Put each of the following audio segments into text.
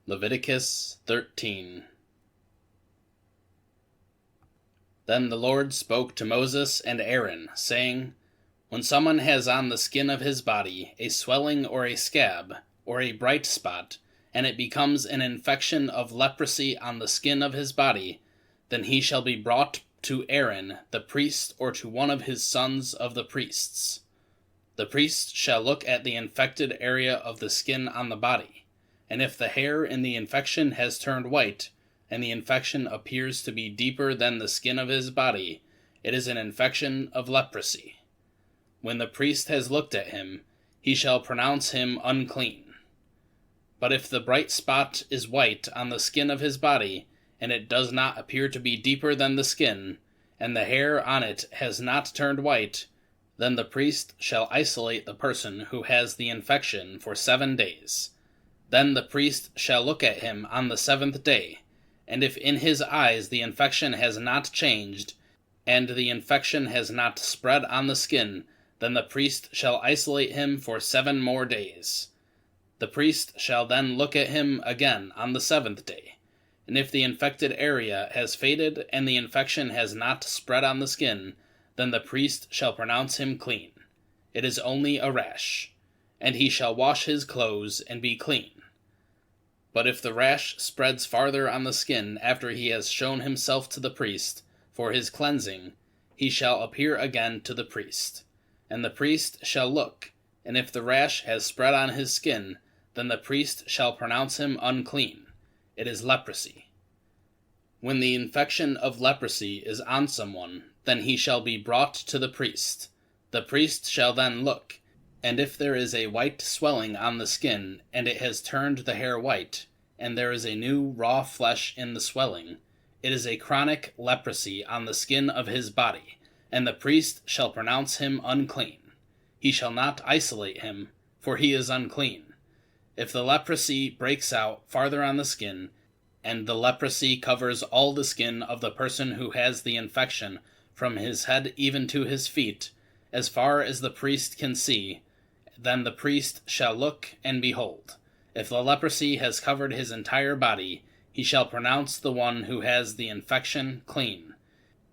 Leviticus 13. Then the Lord spoke to Moses and Aaron, saying, When someone has on the skin of his body a swelling or a scab, or a bright spot, and it becomes an infection of leprosy on the skin of his body, then he shall be brought to Aaron the priest or to one of his sons of the priests. The priest shall look at the infected area of the skin on the body, and if the hair in the infection has turned white, and the infection appears to be deeper than the skin of his body, it is an infection of leprosy. When the priest has looked at him, he shall pronounce him unclean. But if the bright spot is white on the skin of his body, and it does not appear to be deeper than the skin, and the hair on it has not turned white, then the priest shall isolate the person who has the infection for 7 days. Then the priest shall look at him on the 7th day, and if in his eyes the infection has not changed, and the infection has not spread on the skin, then the priest shall isolate him for 7 more days. The priest shall then look at him again on the 7th day, and if the infected area has faded and the infection has not spread on the skin, then the priest shall pronounce him clean. It is only a rash, and he shall wash his clothes and be clean. But if the rash spreads farther on the skin after he has shown himself to the priest for his cleansing, he shall appear again to the priest. And the priest shall look, and if the rash has spread on his skin, then the priest shall pronounce him unclean. It is leprosy. When the infection of leprosy is on someone, then he shall be brought to the priest. The priest shall then look, and if there is a white swelling on the skin, and it has turned the hair white, and there is a new raw flesh in the swelling, it is a chronic leprosy on the skin of his body, and the priest shall pronounce him unclean. He shall not isolate him, for he is unclean. If the leprosy breaks out farther on the skin, and the leprosy covers all the skin of the person who has the infection, from his head even to his feet, as far as the priest can see, then the priest shall look and behold. If the leprosy has covered his entire body, he shall pronounce the one who has the infection clean.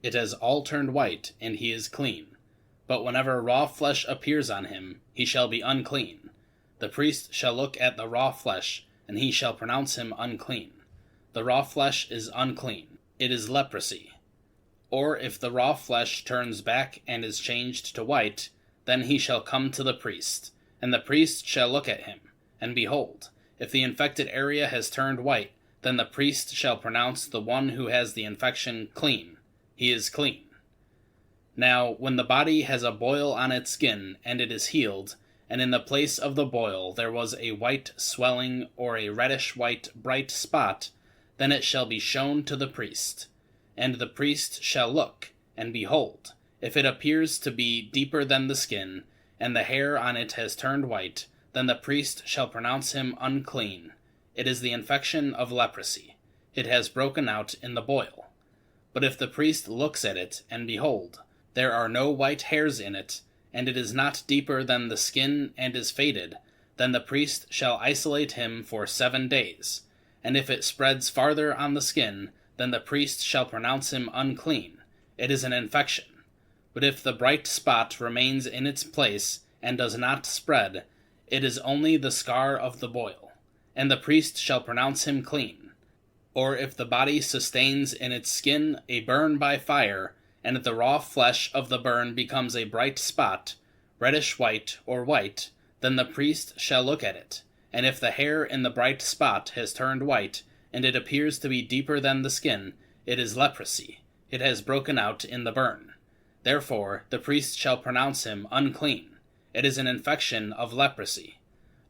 It has all turned white, and he is clean. But whenever raw flesh appears on him, he shall be unclean. The priest shall look at the raw flesh, and he shall pronounce him unclean. The raw flesh is unclean. It is leprosy. Or if the raw flesh turns back and is changed to white, then he shall come to the priest, and the priest shall look at him, and behold, if the infected area has turned white, then the priest shall pronounce the one who has the infection clean. He is clean. Now, when the body has a boil on its skin, and it is healed, and in the place of the boil there was a white swelling or a reddish-white bright spot, then it shall be shown to the priest. And the priest shall look, and behold, if it appears to be deeper than the skin, and the hair on it has turned white, then the priest shall pronounce him unclean. It is the infection of leprosy. It has broken out in the boil. But if the priest looks at it, and behold, there are no white hairs in it, and it is not deeper than the skin and is faded, then the priest shall isolate him for 7 days. And if it spreads farther on the skin, then the priest shall pronounce him unclean. It is an infection. But if the bright spot remains in its place and does not spread, it is only the scar of the boil, and the priest shall pronounce him clean. Or if the body sustains in its skin a burn by fire, and the raw flesh of the burn becomes a bright spot, reddish-white or white, then the priest shall look at it, and if the hair in the bright spot has turned white, and it appears to be deeper than the skin, it is leprosy. It has broken out in the burn. Therefore the priest shall pronounce him unclean. It is an infection of leprosy.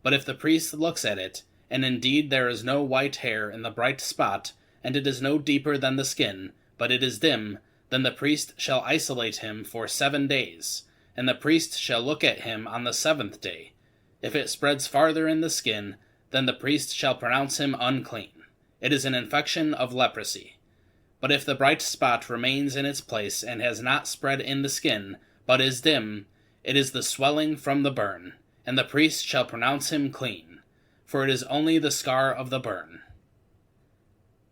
But if the priest looks at it, and indeed there is no white hair in the bright spot, and it is no deeper than the skin, but it is dim, then the priest shall isolate him for 7 days, and the priest shall look at him on the 7th day. If it spreads farther in the skin, then the priest shall pronounce him unclean. It is an infection of leprosy. But if the bright spot remains in its place and has not spread in the skin, but is dim, it is the swelling from the burn, and the priest shall pronounce him clean, for it is only the scar of the burn.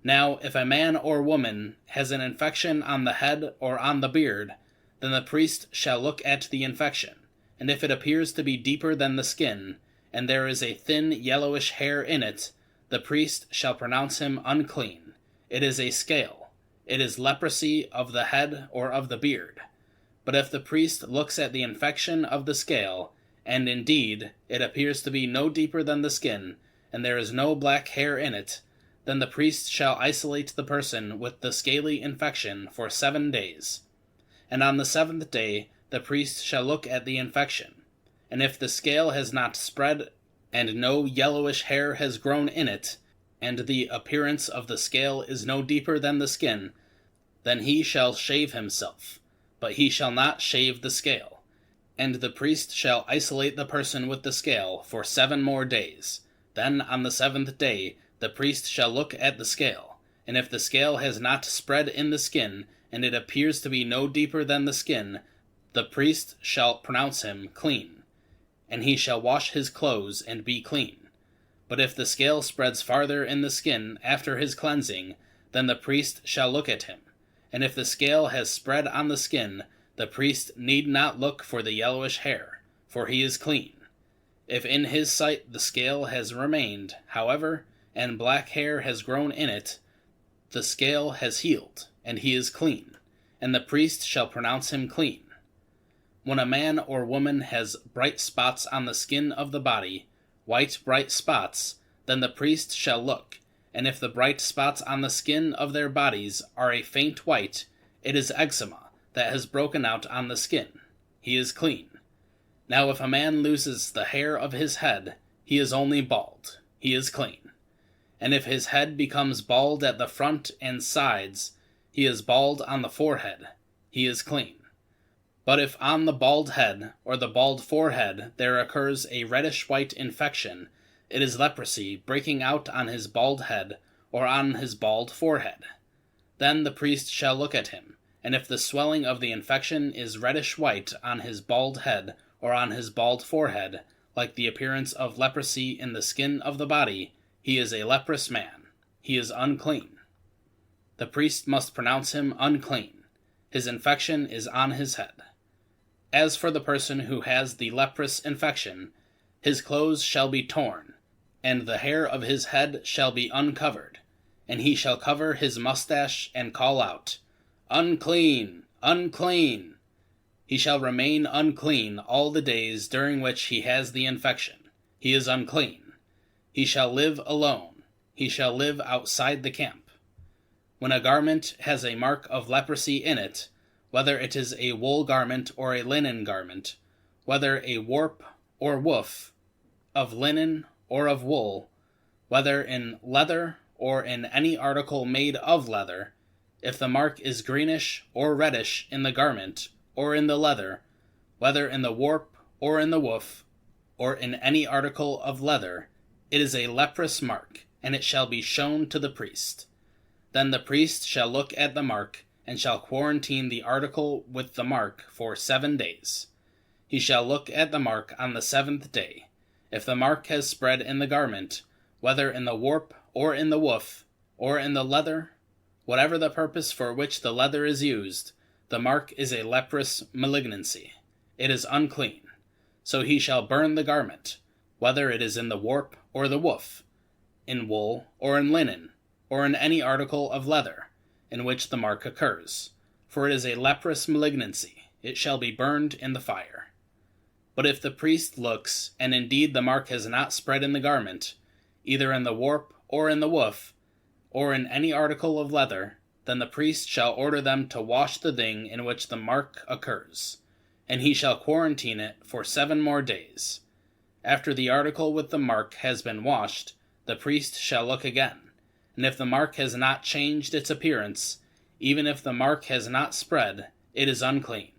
Now, if a man or woman has an infection on the head or on the beard, then the priest shall look at the infection, and if it appears to be deeper than the skin, and there is a thin yellowish hair in it, the priest shall pronounce him unclean. It is a scale. It is leprosy of the head or of the beard. But if the priest looks at the infection of the scale, and indeed it appears to be no deeper than the skin, and there is no black hair in it, then the priest shall isolate the person with the scaly infection for 7 days. And on the 7th day the priest shall look at the infection. And if the scale has not spread, and no yellowish hair has grown in it, and the appearance of the scale is no deeper than the skin, then he shall shave himself, but he shall not shave the scale. And the priest shall isolate the person with the scale for 7 more days. Then on the 7th day the priest shall look at the scale, and if the scale has not spread in the skin, and it appears to be no deeper than the skin, the priest shall pronounce him clean, and he shall wash his clothes and be clean. But if the scale spreads farther in the skin after his cleansing, then the priest shall look at him. And if the scale has spread on the skin, the priest need not look for the yellowish hair, for he is clean. If in his sight the scale has remained, however, and black hair has grown in it, the scale has healed, and he is clean, and the priest shall pronounce him clean. When a man or woman has bright spots on the skin of the body, white bright spots, then the priest shall look, and if the bright spots on the skin of their bodies are a faint white, it is eczema that has broken out on the skin. He is clean. Now if a man loses the hair of his head, he is only bald. He is clean. And if his head becomes bald at the front and sides, he is bald on the forehead. He is clean. But if on the bald head or the bald forehead there occurs a reddish-white infection, it is leprosy breaking out on his bald head or on his bald forehead. Then the priest shall look at him, and if the swelling of the infection is reddish-white on his bald head or on his bald forehead, like the appearance of leprosy in the skin of the body, he is a leprous man. He is unclean. The priest must pronounce him unclean. His infection is on his head. As for the person who has the leprous infection, his clothes shall be torn, and the hair of his head shall be uncovered, and he shall cover his mustache and call out, "Unclean! Unclean!" He shall remain unclean all the days during which he has the infection. He is unclean. He shall live alone. He shall live outside the camp. When a garment has a mark of leprosy in it, whether it is a wool garment or a linen garment, whether a warp or woof, of linen or of wool, whether in leather or in any article made of leather, if the mark is greenish or reddish in the garment or in the leather, whether in the warp or in the woof, or in any article of leather, it is a leprous mark, and it shall be shown to the priest. Then the priest shall look at the mark, and shall quarantine the article with the mark for 7 days. He shall look at the mark on the 7th day. If the mark has spread in the garment, whether in the warp or in the woof, or in the leather, whatever the purpose for which the leather is used, the mark is a leprous malignancy. It is unclean. So he shall burn the garment, whether it is in the warp or the woof, in wool or in linen, or in any article of leather, in which the mark occurs. For it is a leprous malignancy. It shall be burned in the fire. But if the priest looks, and indeed the mark has not spread in the garment, either in the warp or in the woof, or in any article of leather, then the priest shall order them to wash the thing in which the mark occurs, and he shall quarantine it for 7 more days. After the article with the mark has been washed, the priest shall look again, and if the mark has not changed its appearance, even if the mark has not spread, it is unclean.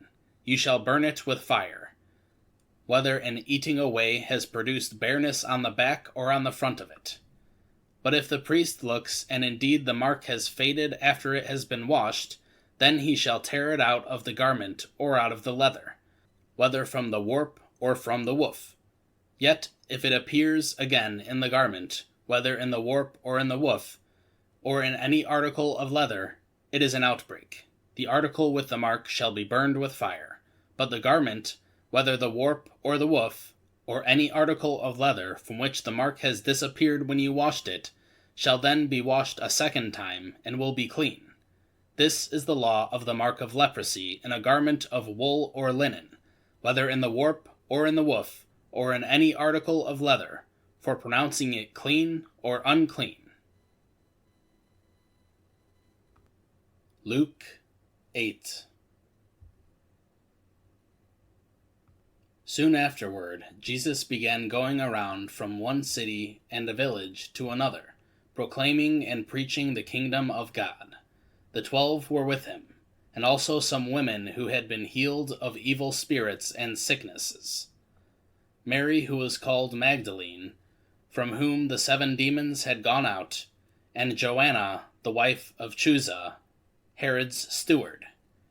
You shall burn it with fire, whether in eating away has produced bareness on the back or on the front of it. But if the priest looks, and indeed the mark has faded after it has been washed, then he shall tear it out of the garment or out of the leather, whether from the warp or from the woof. Yet if it appears again in the garment, whether in the warp or in the woof, or in any article of leather, it is an outbreak. The article with the mark shall be burned with fire. But the garment, whether the warp or the woof, or any article of leather from which the mark has disappeared when you washed it, shall then be washed a second time, and will be clean. This is the law of the mark of leprosy in a garment of wool or linen, whether in the warp or in the woof, or in any article of leather, for pronouncing it clean or unclean. Luke 8. Soon afterward, Jesus began going around from one city and a village to another, proclaiming and preaching the kingdom of God. The 12 were with him, and also some women who had been healed of evil spirits and sicknesses. Mary, who was called Magdalene, from whom the 7 demons had gone out, and Joanna, the wife of Chuza, Herod's steward,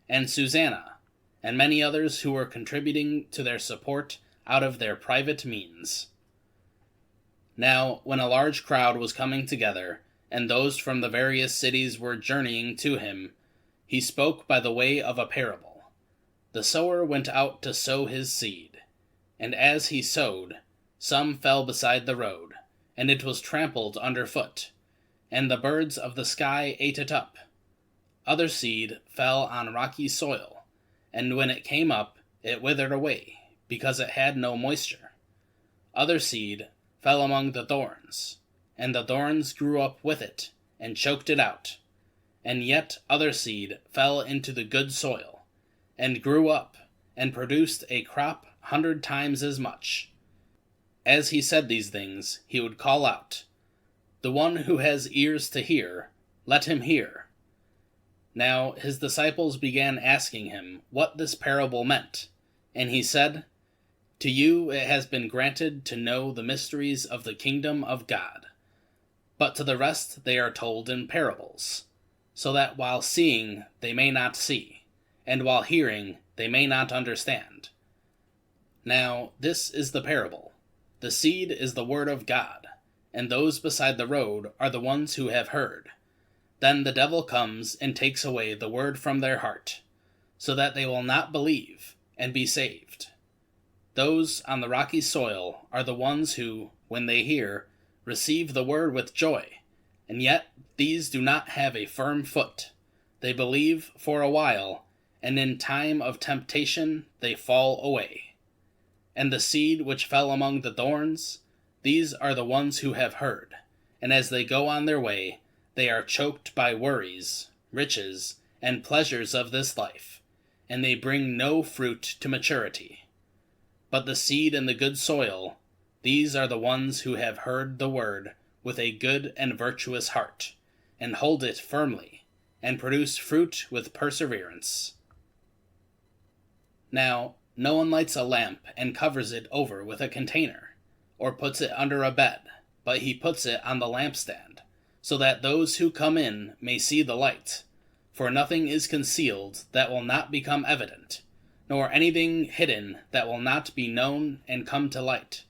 and Susanna, and many others who were contributing to their support out of their private means. Now, when a large crowd was coming together, and those from the various cities were journeying to him, he spoke by the way of a parable. The sower went out to sow his seed, and as he sowed, some fell beside the road, and it was trampled underfoot, and the birds of the sky ate it up. Other seed fell on rocky soil, and when it came up, it withered away, because it had no moisture. Other seed fell among the thorns, and the thorns grew up with it, and choked it out. And yet other seed fell into the good soil, and grew up, and produced a crop 100 times as much. As he said these things, he would call out, "The one who has ears to hear, let him hear." Now his disciples began asking him what this parable meant, and he said, "To you it has been granted to know the mysteries of the kingdom of God, but to the rest they are told in parables, so that while seeing they may not see, and while hearing they may not understand. Now this is the parable. The seed is the word of God, and those beside the road are the ones who have heard. Then the devil comes and takes away the word from their heart, so that they will not believe and be saved. Those on the rocky soil are the ones who, when they hear, receive the word with joy, and yet these do not have a firm foot. They believe for a while, and in time of temptation they fall away. And the seed which fell among the thorns, these are the ones who have heard, and as they go on their way, they are choked by worries, riches, and pleasures of this life, and they bring no fruit to maturity. But the seed in the good soil, these are the ones who have heard the word with a good and virtuous heart, and hold it firmly, and produce fruit with perseverance. Now, no one lights a lamp and covers it over with a container, or puts it under a bed, but he puts it on the lampstand, so that those who come in may see the light. For nothing is concealed that will not become evident, nor anything hidden that will not be known and come to light.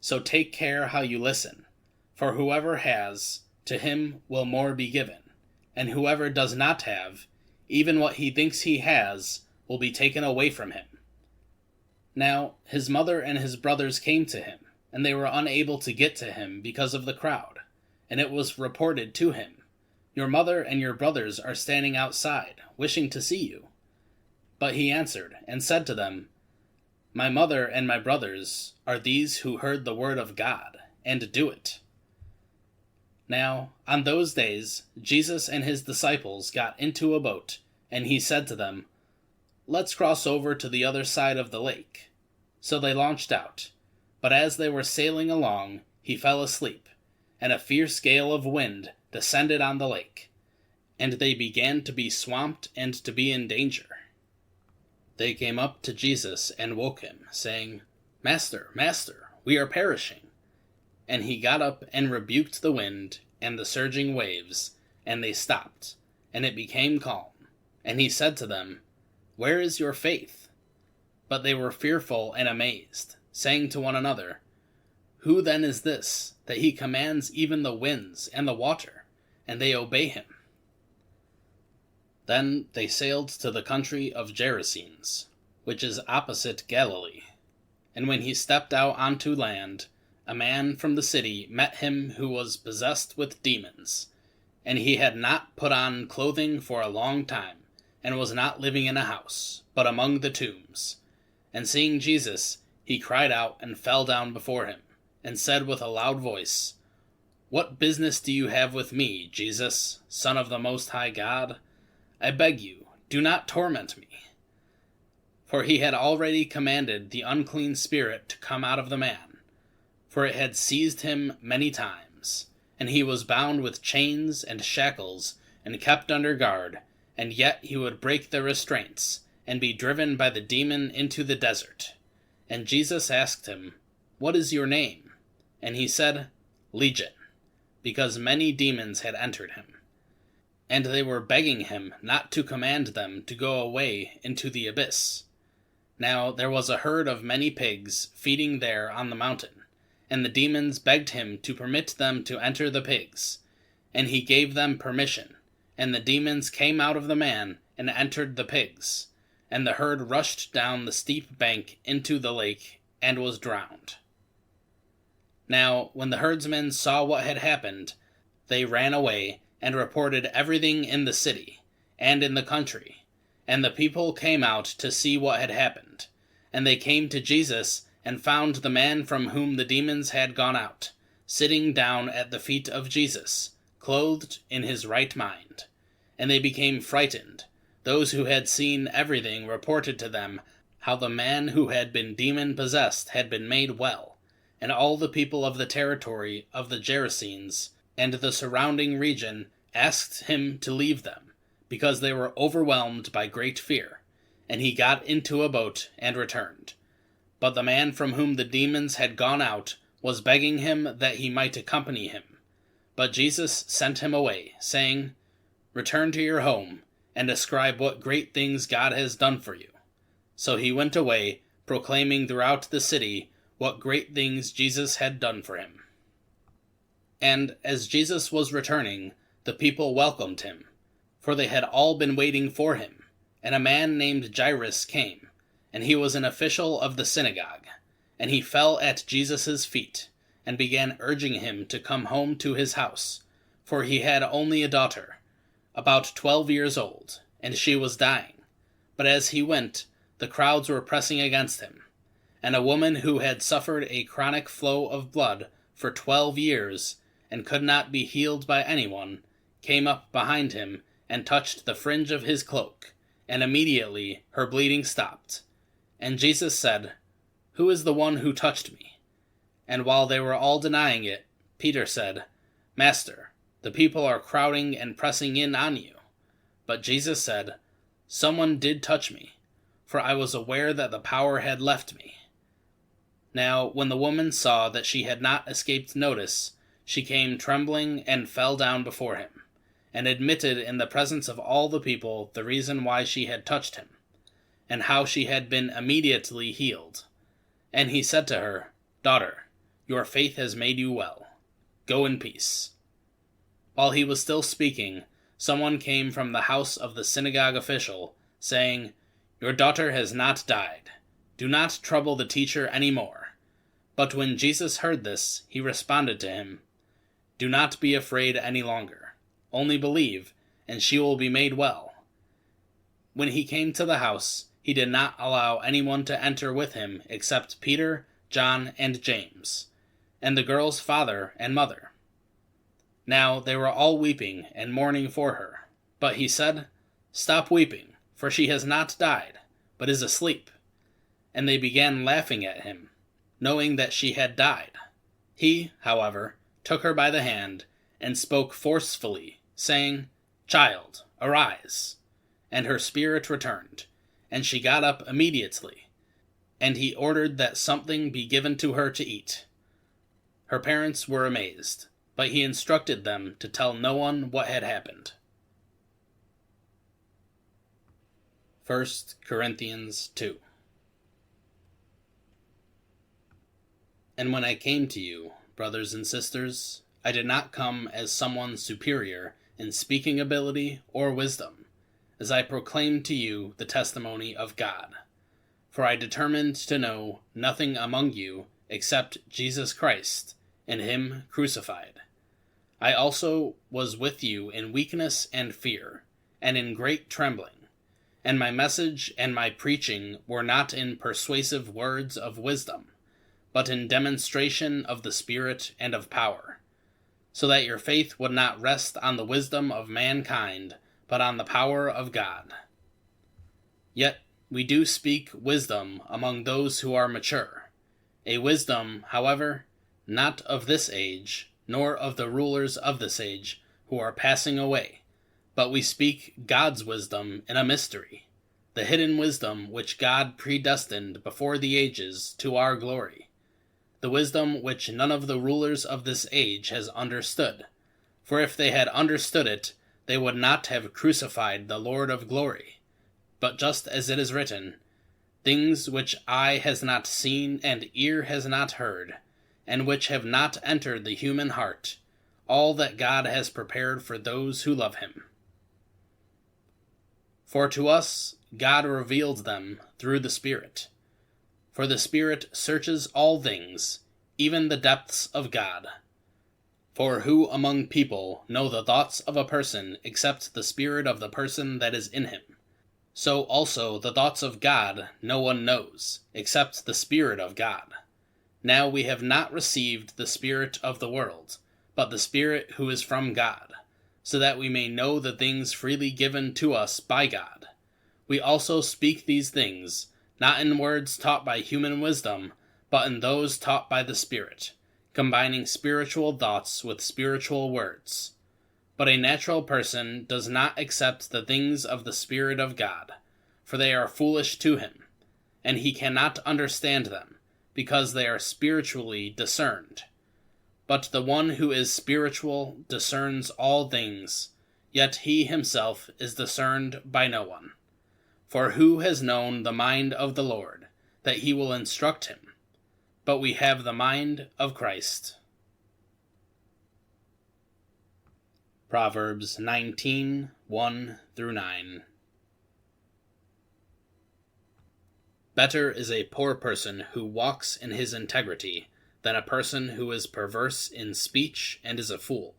So take care how you listen, for whoever has, to him will more be given, and whoever does not have, even what he thinks he has, will be taken away from him. Now his mother and his brothers came to him, and they were unable to get to him because of the crowd. And it was reported to him, "Your mother and your brothers are standing outside, wishing to see you." But he answered and said to them, "My mother and my brothers are these who heard the word of God, and do it." Now, on those days, Jesus and his disciples got into a boat, and he said to them, "Let's cross over to the other side of the lake." So they launched out, but as they were sailing along, he fell asleep, and a fierce gale of wind descended on the lake, and they began to be swamped and to be in danger. They came up to Jesus and woke him, saying, "Master, Master, we are perishing." And he got up and rebuked the wind and the surging waves, and they stopped, and it became calm. And he said to them, "Where is your faith?" But they were fearful and amazed, saying to one another, "Who then is this, that he commands even the winds and the water, and they obey him. Then they sailed to the country of Gerasenes, which is opposite Galilee. And when he stepped out onto land, a man from the city met him who was possessed with demons, and he had not put on clothing for a long time, and was not living in a house, but among the tombs. And seeing Jesus, he cried out and fell down before him, and said with a loud voice, "What business do you have with me, Jesus, Son of the Most High God? I beg you, do not torment me." For he had already commanded the unclean spirit to come out of the man, for it had seized him many times, and he was bound with chains and shackles, and kept under guard, and yet he would break the restraints, and be driven by the demon into the desert. And Jesus asked him, "What is your name?" And he said, "Legion," because many demons had entered him. And they were begging him not to command them to go away into the abyss. Now there was a herd of many pigs feeding there on the mountain, and the demons begged him to permit them to enter the pigs. And he gave them permission, and the demons came out of the man and entered the pigs. And the herd rushed down the steep bank into the lake and was drowned. Now when the herdsmen saw what had happened, they ran away and reported everything in the city and in the country. And the people came out to see what had happened. And they came to Jesus and found the man from whom the demons had gone out, sitting down at the feet of Jesus, clothed in his right mind. And they became frightened. Those who had seen everything reported to them how the man who had been demon-possessed had been made well. And all the people of the territory of the Gerasenes and the surrounding region asked him to leave them, because they were overwhelmed by great fear. And he got into a boat and returned. But the man from whom the demons had gone out was begging him that he might accompany him. But Jesus sent him away, saying, "Return to your home, and describe what great things God has done for you." So he went away, proclaiming throughout the city what great things Jesus had done for him. And as Jesus was returning, the people welcomed him, for they had all been waiting for him. And a man named Jairus came, and he was an official of the synagogue. And he fell at Jesus' feet, and began urging him to come home to his house, for he had only a daughter, about 12 years old, and she was dying. But as he went, the crowds were pressing against him. And a woman who had suffered a chronic flow of blood for 12 years, and could not be healed by anyone, came up behind him and touched the fringe of his cloak, and immediately her bleeding stopped. And Jesus said, "Who is the one who touched me?" And while they were all denying it, Peter said, "Master, the people are crowding and pressing in on you." But Jesus said, "Someone did touch me, for I was aware that the power had left me." Now when the woman saw that she had not escaped notice, she came trembling and fell down before him, and admitted in the presence of all the people the reason why she had touched him, and how she had been immediately healed. And he said to her, "Daughter, your faith has made you well. Go in peace." While he was still speaking, someone came from the house of the synagogue official, saying, "Your daughter has not died. Do not trouble the teacher any more." But when Jesus heard this, he responded to him, "Do not be afraid any longer. Only believe, and she will be made well." When he came to the house, he did not allow anyone to enter with him except Peter, John, and James, and the girl's father and mother. Now they were all weeping and mourning for her. But he said, "Stop weeping, for she has not died, but is asleep." And they began laughing at him, knowing that she had died. He, however, took her by the hand and spoke forcefully, saying, "Child, arise." And her spirit returned, and she got up immediately. And he ordered that something be given to her to eat. Her parents were amazed, but he instructed them to tell no one what had happened. 1 Corinthians 2. And when I came to you, brothers and sisters, I did not come as someone superior in speaking ability or wisdom, as I proclaim to you the testimony of God. For I determined to know nothing among you except Jesus Christ, and him crucified. I also was with you in weakness and fear, and in great trembling. And my message and my preaching were not in persuasive words of wisdom, but in demonstration of the Spirit and of power, so that your faith would not rest on the wisdom of mankind, but on the power of God. Yet we do speak wisdom among those who are mature, a wisdom, however, not of this age, nor of the rulers of this age, who are passing away, but we speak God's wisdom in a mystery, the hidden wisdom which God predestined before the ages to our glory, the wisdom which none of the rulers of this age has understood. For if they had understood it, they would not have crucified the Lord of glory. But just as it is written, things which eye has not seen and ear has not heard, and which have not entered the human heart, all that God has prepared for those who love him. For to us God revealed them through the Spirit. For the Spirit searches all things, even the depths of God. For who among people know the thoughts of a person except the spirit of the person that is in him? So also the thoughts of God no one knows, except the Spirit of God. Now we have not received the spirit of the world, but the Spirit who is from God, so that we may know the things freely given to us by God. We also speak these things, not in words taught by human wisdom, but in those taught by the Spirit, combining spiritual thoughts with spiritual words. But a natural person does not accept the things of the Spirit of God, for they are foolish to him, and he cannot understand them, because they are spiritually discerned. But the one who is spiritual discerns all things, yet he himself is discerned by no one. For who has known the mind of the Lord, that he will instruct him? But we have the mind of Christ. Proverbs 19:1-9. Better is a poor person who walks in his integrity than a person who is perverse in speech and is a fool.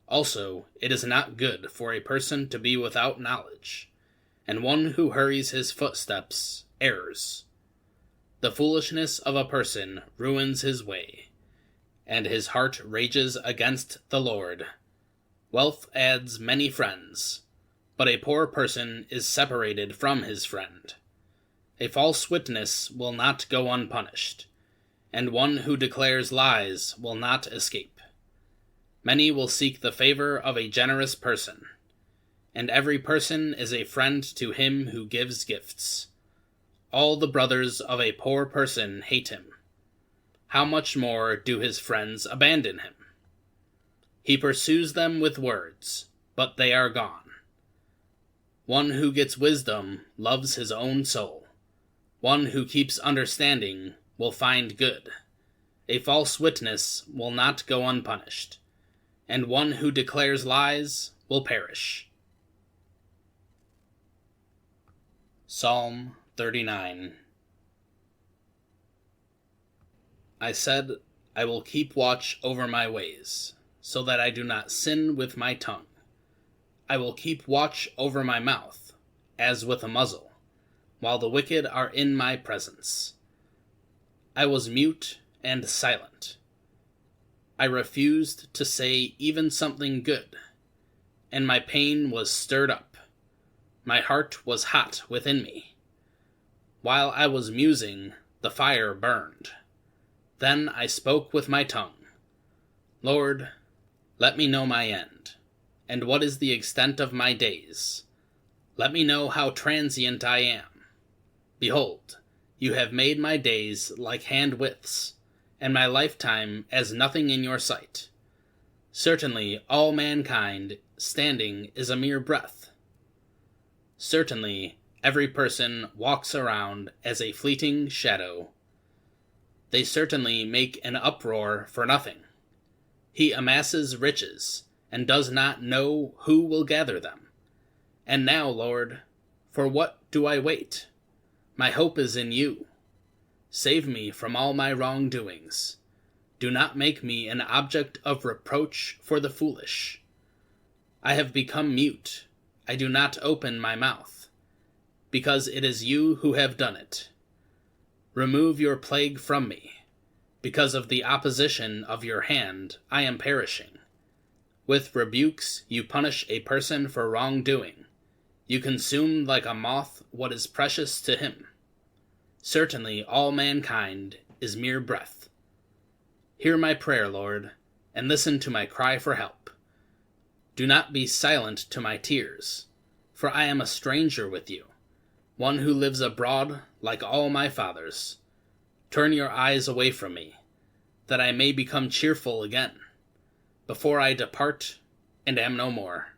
Also, it is not good for a person to be without knowledge, and one who hurries his footsteps errs. The foolishness of a person ruins his way, and his heart rages against the Lord. Wealth adds many friends, but a poor person is separated from his friend. A false witness will not go unpunished, and one who declares lies will not escape. Many will seek the favor of a generous person, and every person is a friend to him who gives gifts. All the brothers of a poor person hate him. How much more do his friends abandon him? He pursues them with words, but they are gone. One who gets wisdom loves his own soul. One who keeps understanding will find good. A false witness will not go unpunished, and one who declares lies will perish. Psalm 39. I said, I will keep watch over my ways, so that I do not sin with my tongue. I will keep watch over my mouth, as with a muzzle, while the wicked are in my presence. I was mute and silent. I refused to say even something good, and my pain was stirred up. My heart was hot within me. While I was musing, the fire burned. Then I spoke with my tongue. Lord, let me know my end, and what is the extent of my days. Let me know how transient I am. Behold, you have made my days like hand-widths, and my lifetime as nothing in your sight. Certainly all mankind standing is a mere breath. Certainly every person walks around as a fleeting shadow. They certainly make an uproar for nothing. He amasses riches, and does not know who will gather them. And now, Lord, for what do I wait? My hope is in you. Save me from all my wrongdoings. Do not make me an object of reproach for the foolish. I have become mute. I do not open my mouth, because it is you who have done it. Remove your plague from me. Because of the opposition of your hand, I am perishing. With rebukes you punish a person for wrongdoing. You consume like a moth what is precious to him. Certainly all mankind is mere breath. Hear my prayer, Lord, and listen to my cry for help. Do not be silent to my tears, for I am a stranger with you, one who lives abroad like all my fathers. Turn your eyes away from me, that I may become cheerful again, before I depart and am no more.